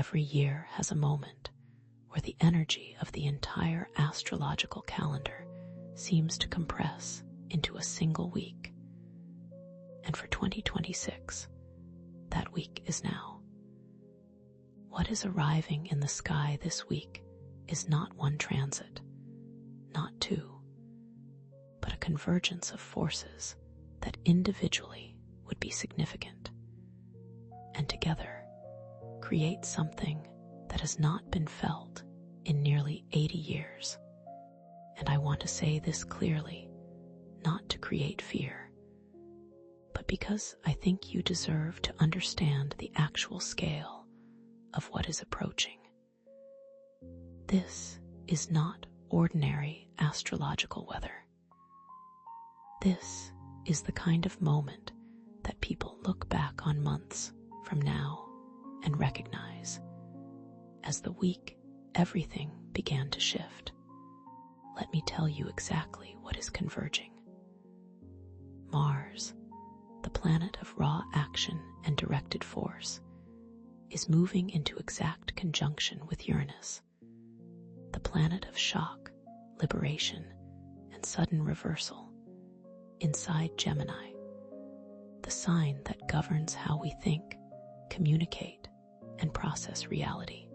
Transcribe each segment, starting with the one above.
every year has a moment where the energy of the entire astrological calendar seems to compress into a single week. And for 2026, that week is now. What is arriving in the sky this week is not one transit, not two, but a convergence of forces that individually would be significant, and together create something that has not been felt in nearly 80 years. And I want to say this clearly, not to create fear, but because I think you deserve to understand the actual scale of what is approaching. This is not ordinary astrological weather. This is the kind of moment that people look back on months from now and recognize as the week everything began to shift. Let me tell you exactly what is converging. Mars, the planet of raw action and directed force, is moving into exact conjunction with Uranus, the planet of shock, liberation, and sudden reversal, inside Gemini, the sign that governs how we think, communicate, and process reality.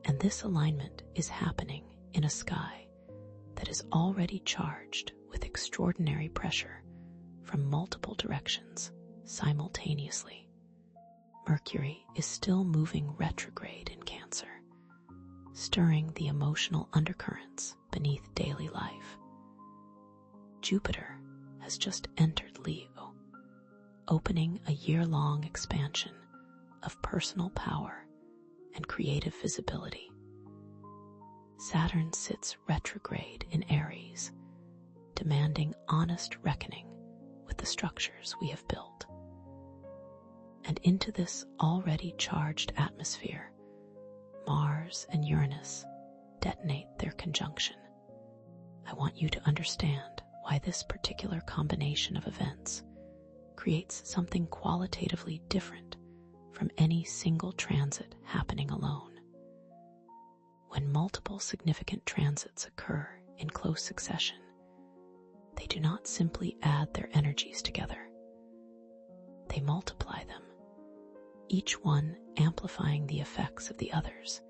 And this alignment is happening in a sky that is already charged with extraordinary pressure from multiple directions simultaneously. Mercury is still moving retrograde in Cancer, stirring the emotional undercurrents beneath daily life. Jupiter has just entered Leo, opening a year-long expansion of personal power and creative visibility. Saturn sits retrograde in Aries, demanding honest reckoning with the structures we have built. And into this already charged atmosphere, Mars and Uranus detonate their conjunction. I want you to understand why this particular combination of events creates something qualitatively different from any single transit happening alone. When multiple significant transits occur in close succession, they do not simply add their energies together. They multiply them, each one amplifying the effects of the others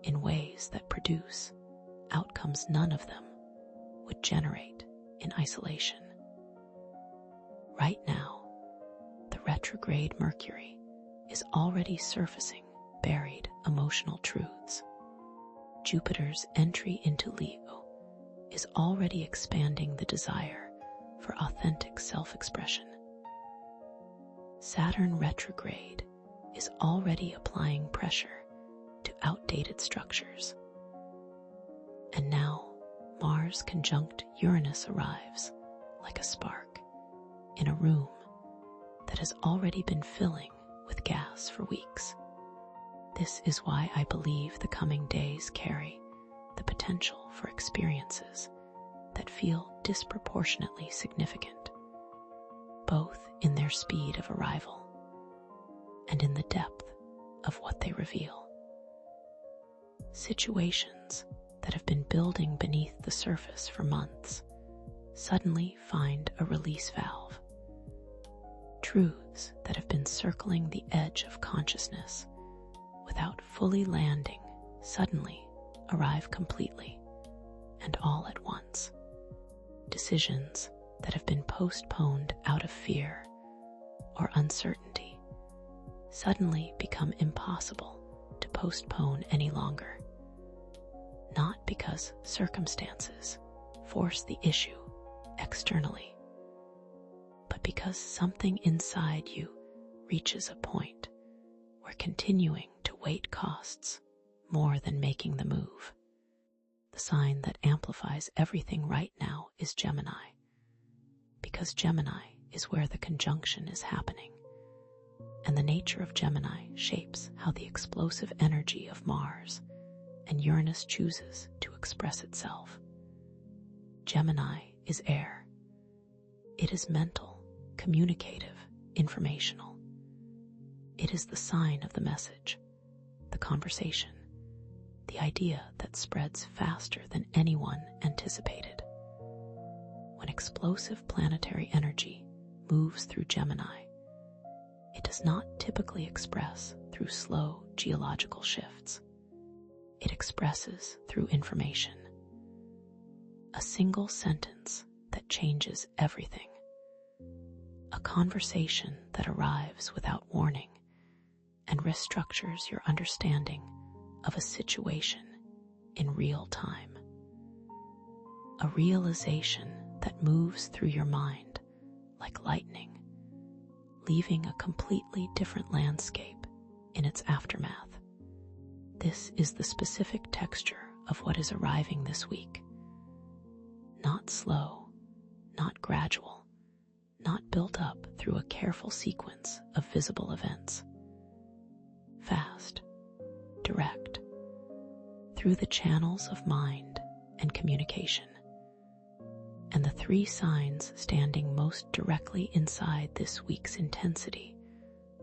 in ways that produce outcomes none of them would generate in isolation. Right now, the retrograde Mercury is already surfacing buried emotional truths. Jupiter's entry into Leo is already expanding the desire for authentic self-expression. Saturn retrograde is already applying pressure to outdated structures. And now Mars conjunct Uranus arrives like a spark in a room that has already been filling with gas for weeks. This is why I believe the coming days carry the potential for experiences that feel disproportionately significant, both in their speed of arrival and in the depth of what they reveal. Situations that have been building beneath the surface for months suddenly find a release valve. Truths that have been circling the edge of consciousness without fully landing suddenly arrive completely and all at once. Decisions that have been postponed out of fear or uncertainty suddenly become impossible to postpone any longer, not because circumstances force the issue externally, but because something inside you reaches a point where continuing to wait costs more than making the move. The sign that amplifies everything right now is Gemini, because Gemini is where the conjunction is happening, and the nature of Gemini shapes how the explosive energy of Mars and Uranus chooses to express itself. Gemini is air. It is mental, communicative, informational. It is the sign of the message, conversation, the idea that spreads faster than anyone anticipated. When explosive planetary energy moves through Gemini, it does not typically express through slow geological shifts. It expresses through information. A single sentence that changes everything. A conversation that arrives without warning and restructures your understanding of a situation in real time. A realization that moves through your mind like lightning, leaving a completely different landscape in its aftermath. This is the specific texture of what is arriving this week. Not slow, not gradual, not built up through a careful sequence of visible events. Fast, direct, through the channels of mind and communication. And the three signs standing most directly inside this week's intensity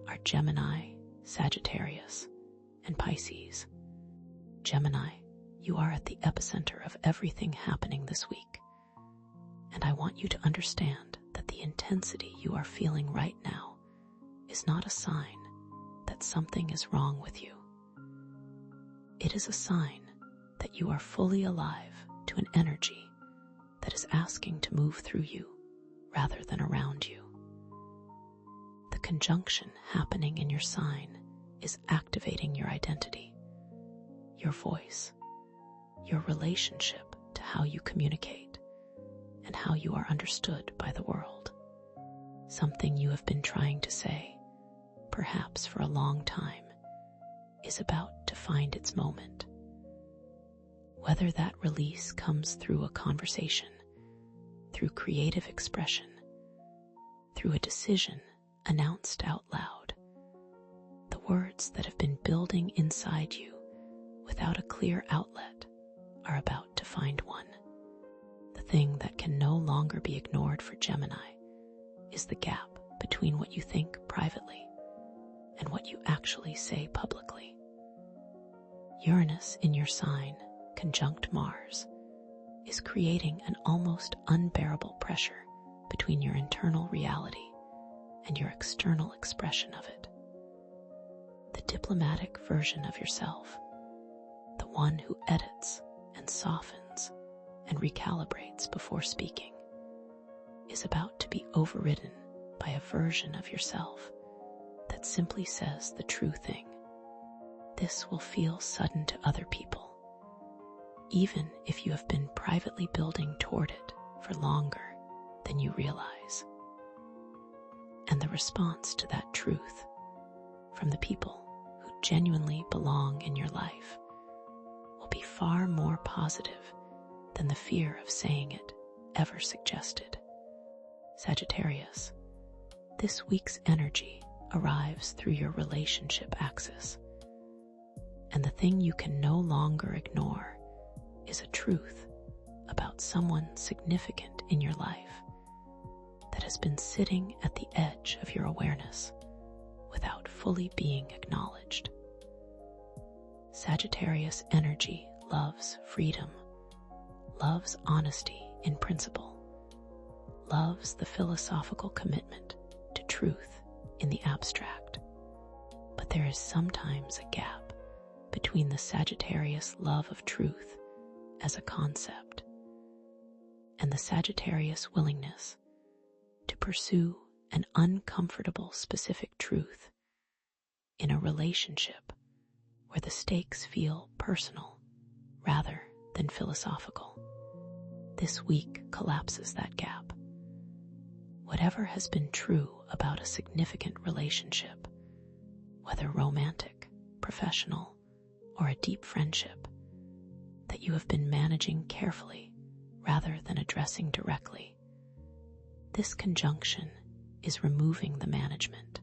are Gemini, Sagittarius, and Pisces. Gemini, you are at the epicenter of everything happening this week. And I want you to understand that the intensity you are feeling right now is not a sign that something is wrong with you. It is a sign that you are fully alive to an energy that is asking to move through you rather than around you. The conjunction happening in your sign is activating your identity, your voice, your relationship to how you communicate, and how you are understood by the world. Something you have been trying to say, perhaps for a long time, is about to find its moment. Whether that release comes through a conversation, through creative expression, through a decision announced out loud, the words that have been building inside you without a clear outlet are about to find one. The thing that can no longer be ignored for Gemini is the gap between what you think privately and what you actually say publicly. Uranus in your sign, conjunct Mars, is creating an almost unbearable pressure between your internal reality and your external expression of it. The diplomatic version of yourself, the one who edits and softens and recalibrates before speaking, is about to be overridden by a version of yourself that simply says the true thing. This will feel sudden to other people, even if you have been privately building toward it for longer than you realize. And the response to that truth from the people who genuinely belong in your life will be far more positive than the fear of saying it ever suggested. Sagittarius, this week's energy arrives through your relationship axis, and the thing you can no longer ignore is a truth about someone significant in your life that has been sitting at the edge of your awareness without fully being acknowledged. Sagittarius energy loves freedom, loves honesty in principle, loves the philosophical commitment to truth in the abstract. But there is sometimes a gap between the Sagittarius love of truth as a concept and the Sagittarius willingness to pursue an uncomfortable specific truth in a relationship where the stakes feel personal rather than philosophical. This week collapses that gap. Whatever has been true about a significant relationship, whether romantic, professional, or a deep friendship, that you have been managing carefully rather than addressing directly, this conjunction is removing the management.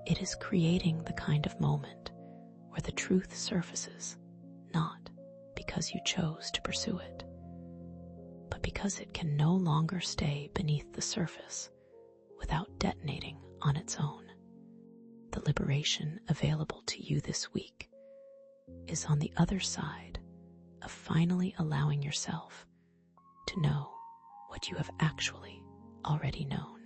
It is creating the kind of moment where the truth surfaces, not because you chose to pursue it, but because it can no longer stay beneath the surface without detonating on its own. the liberation available to you this week is on the other side of finally allowing yourself to know what you have actually already known.